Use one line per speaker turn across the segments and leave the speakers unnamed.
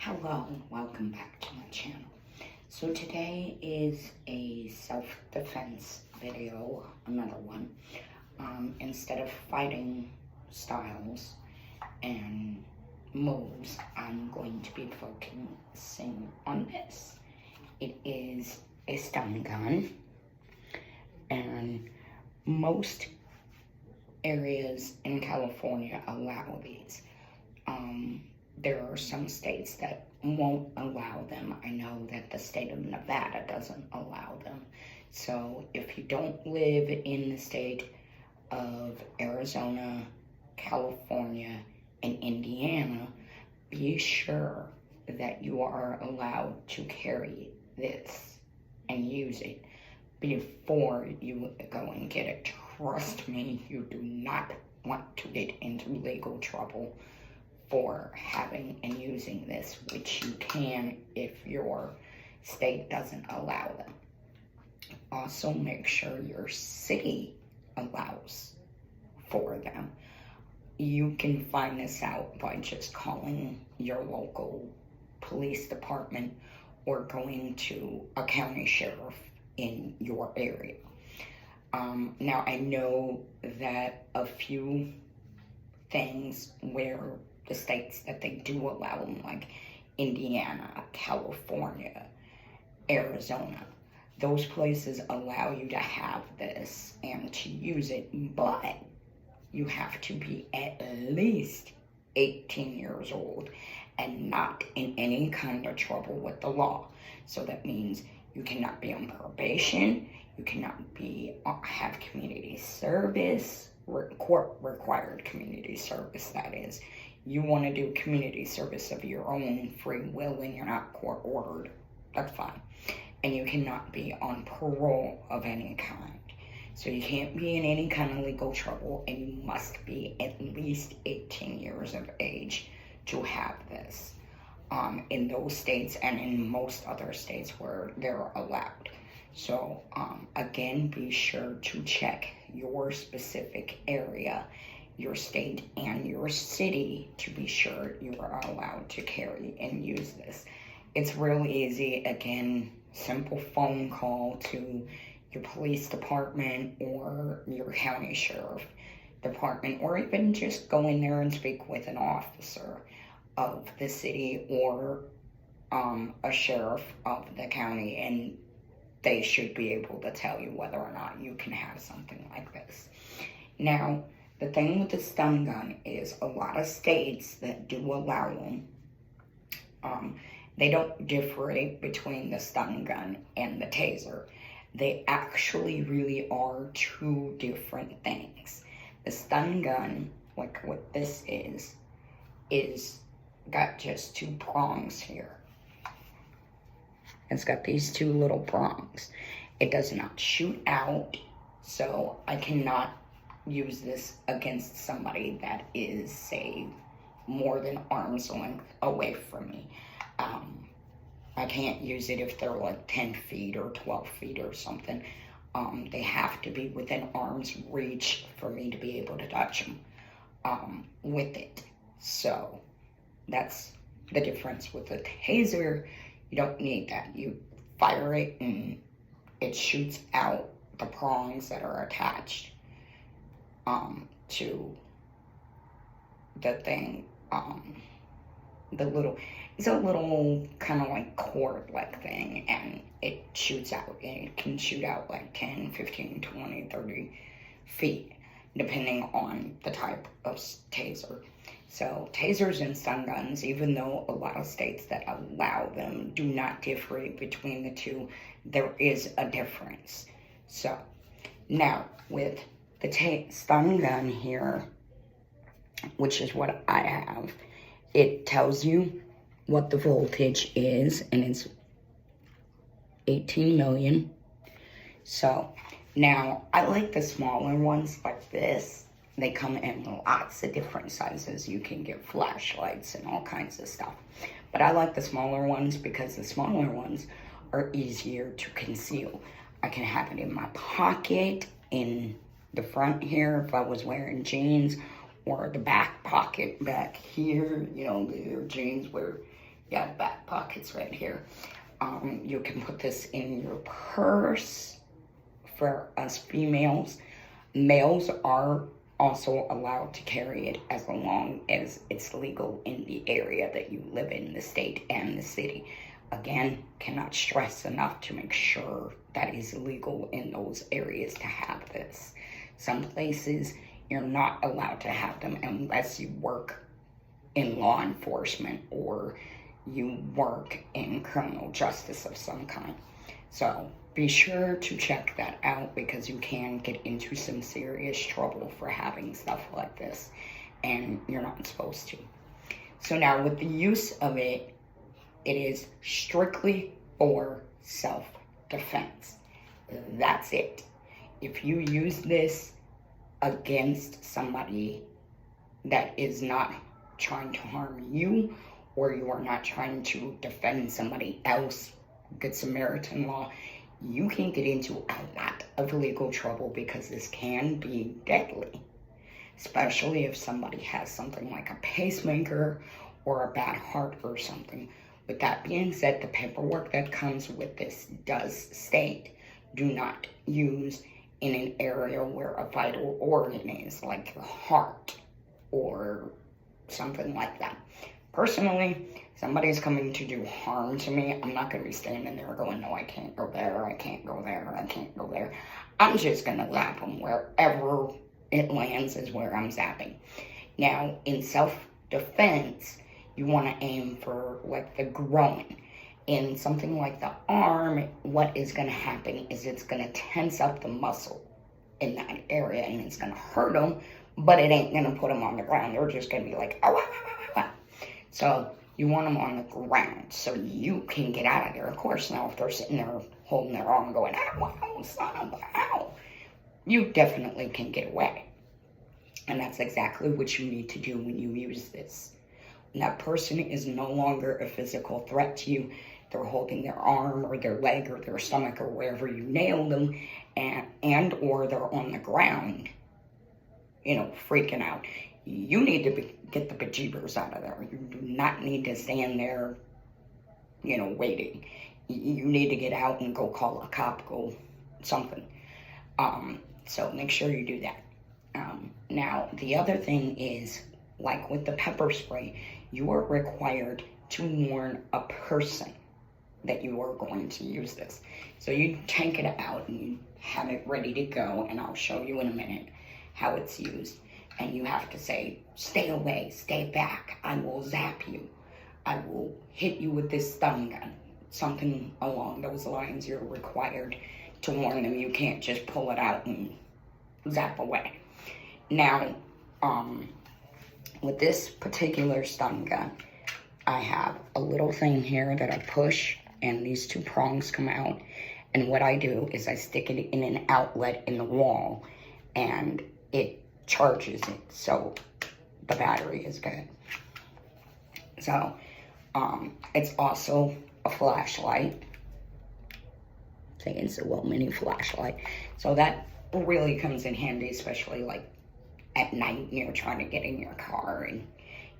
Hello, welcome back to my channel. So today is a self-defense video, another one. Instead of fighting styles and moves, I'm going to be focusing on this. It is a stun gun, and most areas in California allow these. There are some states that won't allow them. I know that the state of Nevada doesn't allow them. So if you don't live in the state of Arizona, California, and Indiana, be sure that you are allowed to carry this and use it before you go and get it. Trust me, you do not want to get into legal trouble for having and using this, which you can if your state doesn't allow them. Also, make sure your city allows for them. You can find this out by just calling your local police department or going to a county sheriff in your area. Now, I know that a few things where the states that they do allow them, like Indiana, California, Arizona, those places allow you to have this and to use it, but you have to be at least 18 years old and not in any kind of trouble with the law. So that means you cannot be on probation, you cannot be have community service, court required community service, that is. You want to do community service of your own free will and you're not court ordered, that's fine. And you cannot be on parole of any kind. So you can't be in any kind of legal trouble, and you must be at least 18 years of age to have this in those states and in most other states where they're allowed. So again, be sure to check your specific area, your state, and your city to be sure you are allowed to carry and use this. It's really easy. Again, simple phone call to your police department or your county sheriff department, or even just go in there and speak with an officer of the city or a sheriff of the county, and they should be able to tell you whether or not you can have something like this. Now, the thing with the stun gun is a lot of states that do allow them, they don't differentiate between the stun gun and the taser. They actually really are two different things. The stun gun, like what this is got just two prongs here. It's got these two little prongs. It does not shoot out, so I cannot use this against somebody that is, say, more than arm's length away from me. I can't use it if they're like 10 feet or 12 feet or something. They have to be within arm's reach for me to be able to touch them with it. So that's the difference with the taser. You don't need that. You fire it and it shoots out the prongs that are attached to the thing. It's a little kind of like cord-like thing, and it shoots out. And it can shoot out like 10, 15, 20, 30 feet, depending on the type of taser. So tasers and stun guns, even though a lot of states that allow them do not differentiate between the two, there is a difference. So now with the stun gun here, which is what I have, it tells you what the voltage is, and it's 18 million. So now I like the smaller ones like this. They come in lots of different sizes. You can get flashlights and all kinds of stuff. But I like the smaller ones because the smaller ones are easier to conceal. I can have it in my pocket, in the front here if I was wearing jeans, or the back pocket back here, you know, the jeans where Yeah, back pockets right here. You can put this in your purse for us females. Males are also allowed to carry it as long as it's legal in the area that you live in, the state and the city. Again, cannot stress enough to make sure that is legal in those areas to have this. Some places you're not allowed to have them unless you work in law enforcement or you work in criminal justice of some kind. So be sure to check that out because you can get into some serious trouble for having stuff like this and you're not supposed to. So now with the use of it, it is strictly for self-defense. That's it. If you use this against somebody that is not trying to harm you, or you are not trying to defend somebody else, Good Samaritan law, you can get into a lot of legal trouble because this can be deadly, especially if somebody has something like a pacemaker or a bad heart or something. With that being said, the paperwork that comes with this does state, do not use in an area where a vital organ is, like the heart or something like that. Personally, somebody's coming to do harm to me, I'm not going to be standing there going, no, I can't go there, I can't go there, I can't go there. I'm just going to zap them wherever it lands is where I'm zapping. Now, in self-defense, you want to aim for like the groin. In something like the arm, what is going to happen is it's going to tense up the muscle in that area and it's going to hurt them, but it ain't going to put them on the ground. They're just going to be like, oh, ah, ah, ah. So you want them on the ground so you can get out of there. Of course, now if they're sitting there holding their arm going, ow, son of a ow, you definitely can get away. And that's exactly what you need to do when you use this. When that person is no longer a physical threat to you, they're holding their arm or their leg or their stomach or wherever you nailed them, and or they're on the ground, freaking out. You need to get the bejeebers out of there. You do not need to stand there, waiting. You need to get out and go call a cop, go something. So make sure you do that. Now, the other thing is, like with the pepper spray, you are required to warn a person that you are going to use this. So you take it out and you have it ready to go, and I'll show you in a minute how it's used. And you have to say, stay away, stay back, I will zap you, I will hit you with this stun gun. Something along those lines. You're required to warn them. You can't just pull it out and zap away. Now, with this particular stun gun, I have a little thing here that I push and these two prongs come out. And what I do is I stick it in an outlet in the wall and it charges it. So the battery is good. So it's also a flashlight. So it's a little mini flashlight. So that really comes in handy, especially like at night, you're trying to get in your car and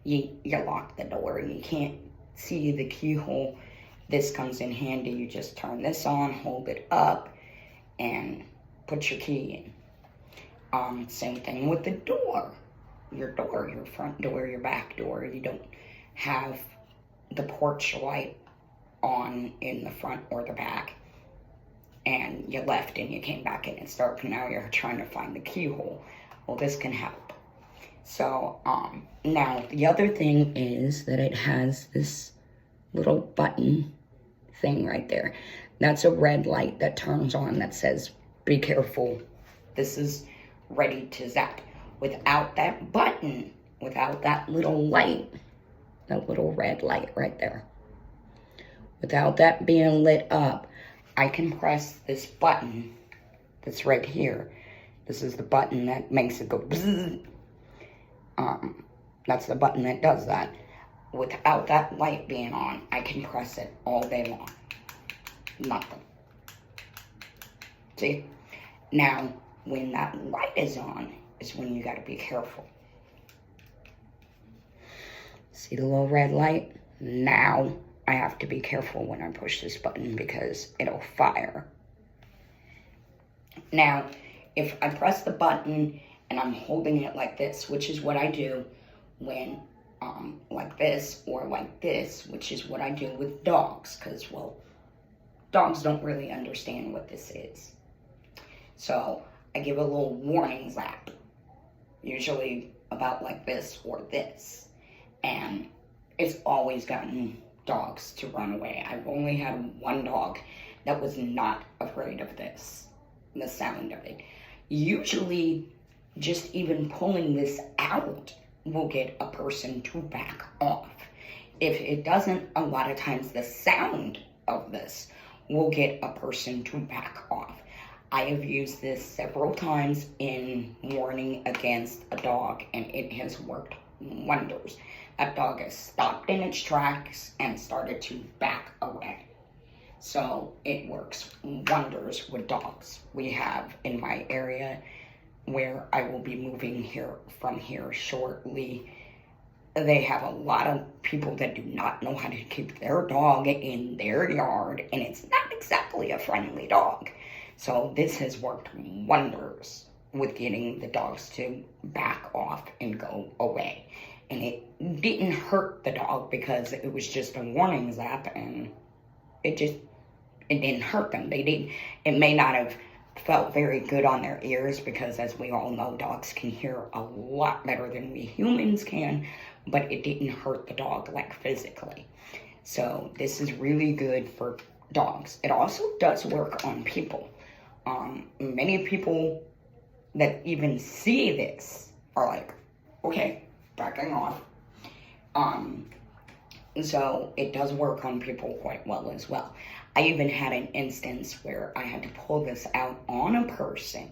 you lock the door and you can't see the keyhole. This comes in handy. You just turn this on, hold it up, and put your key in. Same thing with the door. Your front door, your back door. You don't have the porch light on in the front or the back, and you left and you came back and it's dark and now you're trying to find the keyhole. Well, this can help. So, now the other thing is that it has this little button thing right there. That's a red light that turns on that says, be careful, this is ready to zap. Without that button, without that little light, that little red light right there, without that being lit up, I can press this button that's right here. This is the button that makes it go bzzz. That's the button that does that. Without that light being on, I can press it all day long. Nothing. See? Now, when that light is on, is when you gotta be careful. See the little red light? Now I have to be careful when I push this button because it'll fire. Now, if I press the button and I'm holding it like this, which is what I do when like this or like this, which is what I do with dogs, because, well, dogs don't really understand what this is. So I give a little warning zap, usually about like this or this, and it's always gotten dogs to run away. I've only had one dog that was not afraid of this, the sound of it. Usually, just even pulling this out will get a person to back off. If it doesn't, a lot of times the sound of this will get a person to back off. I have used this several times in warning against a dog, and it has worked wonders. That dog has stopped in its tracks and started to back away. So it works wonders with dogs. We have in my area where I will be moving from here shortly, they have a lot of people that do not know how to keep their dog in their yard, and it's not exactly a friendly dog. So this has worked wonders with getting the dogs to back off and go away. And it didn't hurt the dog because it was just a warning zap, and it didn't hurt them. It may not have felt very good on their ears because, as we all know, dogs can hear a lot better than we humans can, but it didn't hurt the dog, like, physically. So this is really good for dogs. It also does work on people. Many people that even see this are like, okay, backing off. So it does work on people quite well as well. I even had an instance where I had to pull this out on a person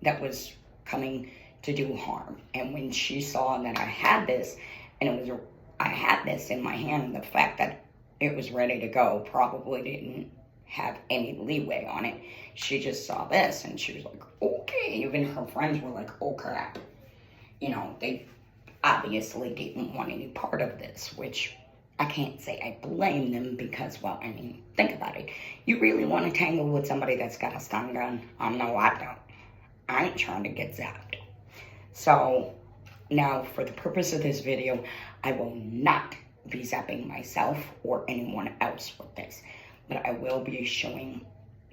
that was coming to do harm. And when she saw that I had this, and I had this in my hand, the fact that it was ready to go probably didn't have any leeway on it. She just saw this and she was like, okay. Even her friends were like, oh crap. You know, they obviously didn't want any part of this, which I can't say I blame them because, well, I mean, think about it. You really want to tangle with somebody that's got a stun gun? No, I don't. I ain't trying to get zapped. So now, for the purpose of this video, I will not be zapping myself or anyone else with this, but I will be showing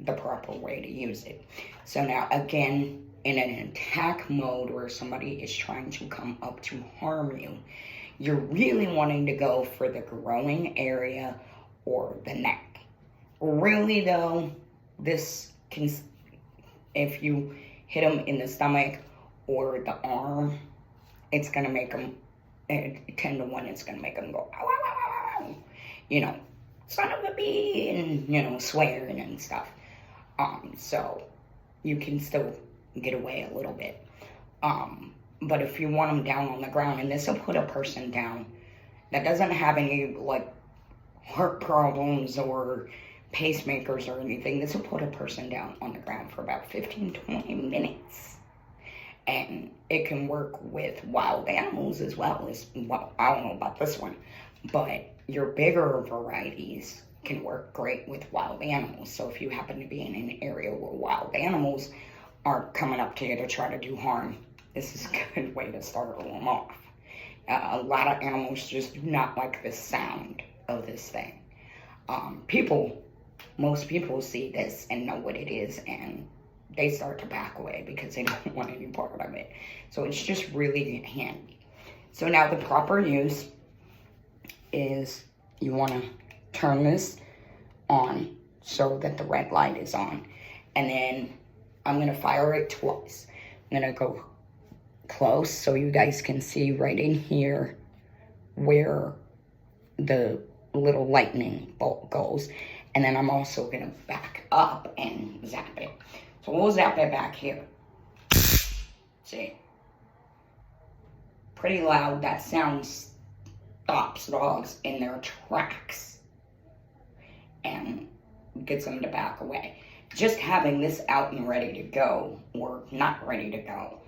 the proper way to use it. So now, again, in an attack mode where somebody is trying to come up to harm you, you're really wanting to go for the growing area or the neck. Really though, this can, if you hit them in the stomach or the arm, it's gonna make them, 10 to 1, it's gonna make them go, ow, ow, ow, ow, ow. You know, son of a bee, and, you know, swearing and stuff. So you can still get away a little bit. But if you want them down on the ground, and this will put a person down that doesn't have any, like, heart problems or pacemakers or anything, this will put a person down on the ground for about 15-20 minutes. And it can work with wild animals as well. Well, I don't know about this one, but your bigger varieties can work great with wild animals. So if you happen to be in an area where wild animals are coming up to you to try to do harm, this is a good way to start them off. A lot of animals just do not like the sound of this thing. Most people see this and know what it is, and they start to back away because they don't want any part of it. So it's just really handy. So now the proper use is you want to turn this on so that the red light is on. And then I'm going to fire it twice. I'm going to go close so you guys can see right in here where the little lightning bolt goes. And then I'm also going to back up and zap it. So we'll zap it back here. See? Pretty loud. That sound stops dogs in their tracks and gets them to back away. Just having this out and ready to go, or not ready to go,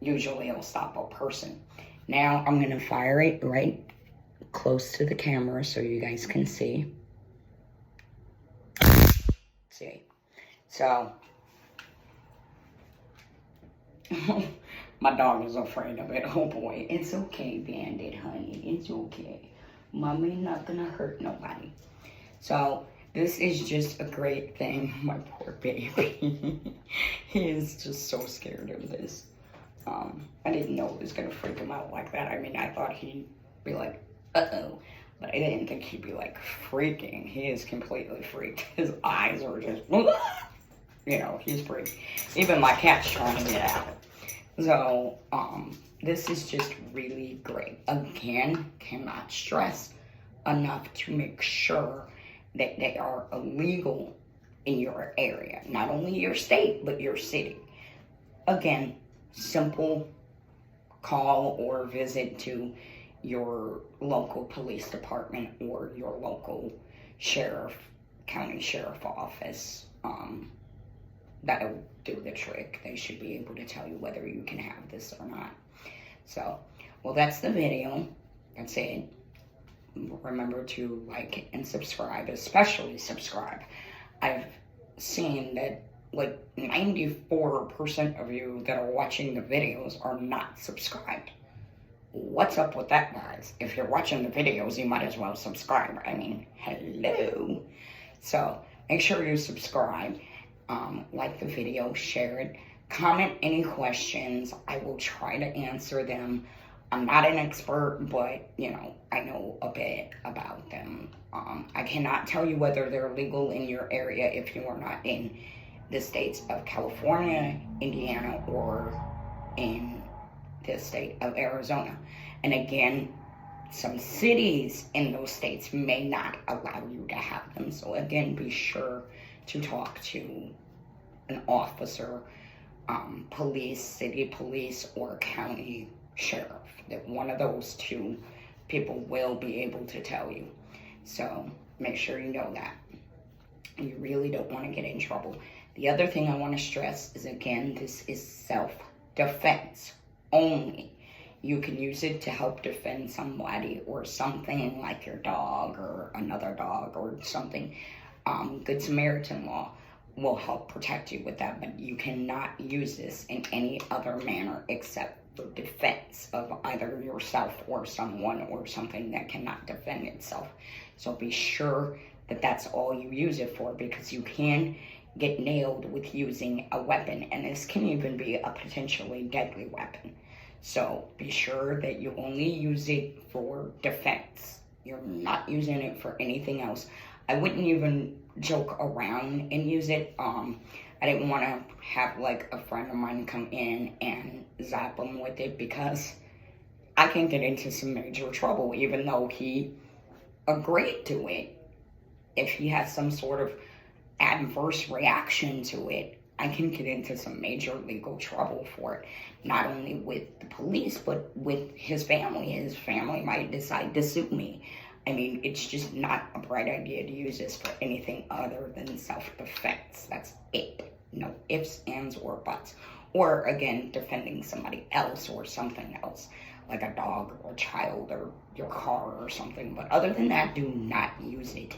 usually it'll stop a person. Now I'm going to fire it right close to the camera so you guys can see. See? So, my dog is afraid of it. Oh boy, it's okay, Bandit, honey. It's okay. Mommy not gonna hurt nobody. So, this is just a great thing. My poor baby. He is just so scared of this. I didn't know it was gonna freak him out like that. I mean, I thought he'd be like, uh-oh. But I didn't think he'd be like freaking. He is completely freaked. His eyes are just, you know, he's freaked. Even my cat's trying to get out. So, this is just really great. Again, cannot stress enough to make sure that they are illegal in your area. Not only your state, but your city. Again, simple call or visit to your local police department or your local sheriff, county sheriff office. That'll do the trick. They should be able to tell you whether you can have this or not. So, well, that's the video. That's it. Remember to like and subscribe, especially subscribe. I've seen that like 94% of you that are watching the videos are not subscribed. What's up with that, guys? If you're watching the videos, you might as well subscribe. I mean, hello. So, make sure you subscribe. Like the video, share it, comment any questions. I will try to answer them. I'm not an expert, but, you know, I know a bit about them. I cannot tell you whether they're legal in your area if you are not in the states of California, Indiana, or in the state of Arizona. And again, some cities in those states may not allow you to have them. So again, be sure to talk to an officer, police, city police, or county sheriff. That one of those two people will be able to tell you. So make sure you know that. You really don't want to get in trouble. The other thing I want to stress is, again, this is self-defense only. You can use it to help defend somebody or something, like your dog or another dog or something. Good Samaritan law will help protect you with that, but you cannot use this in any other manner except for defense of either yourself or someone or something that cannot defend itself. So be sure that that's all you use it for, because you can get nailed with using a weapon, and this can even be a potentially deadly weapon. So be sure that you only use it for defense. You're not using it for anything else. I wouldn't even joke around and use it. I didn't want to have like a friend of mine come in and zap him with it, because I can get into some major trouble even though he agreed to it. If he has some sort of adverse reaction to it, I can get into some major legal trouble for it. Not only with the police, but with his family. His family might decide to sue me. I mean, it's just not a bright idea to use this for anything other than self-defense. That's it. No ifs, ands, or buts. Or, again, defending somebody else or something else, like a dog or a child or your car or something. But other than that, do not use it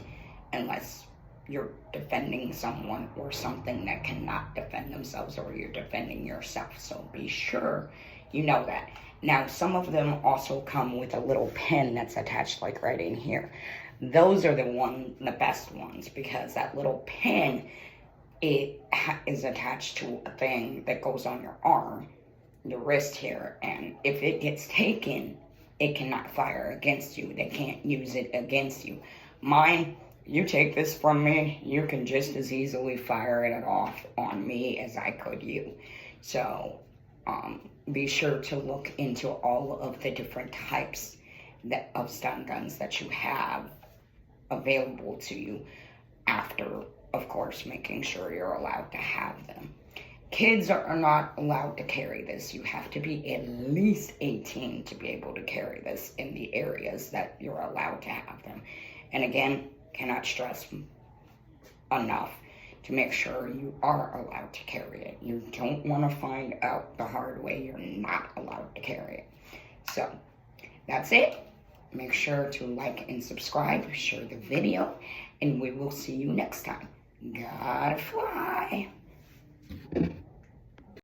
unless you're defending someone or something that cannot defend themselves, or you're defending yourself. So be sure you know that. Now, some of them also come with a little pin that's attached like right in here. Those are the best ones, because that little pin, it is attached to a thing that goes on your arm, your wrist here, and if it gets taken, it cannot fire against you. They can't use it against you. Mine, you take this from me, you can just as easily fire it off on me as I could you. So, be sure to look into all of the different types of stun guns that you have available to you, after, of course, making sure you're allowed to have them. Kids are not allowed to carry this. You have to be at least 18 to be able to carry this in the areas that you're allowed to have them. And again, cannot stress enough to make sure you are allowed to carry it. You don't want to find out the hard way you're not allowed to carry it. So, that's it. Make sure to like and subscribe, share the video, and we will see you next time. Gotta fly.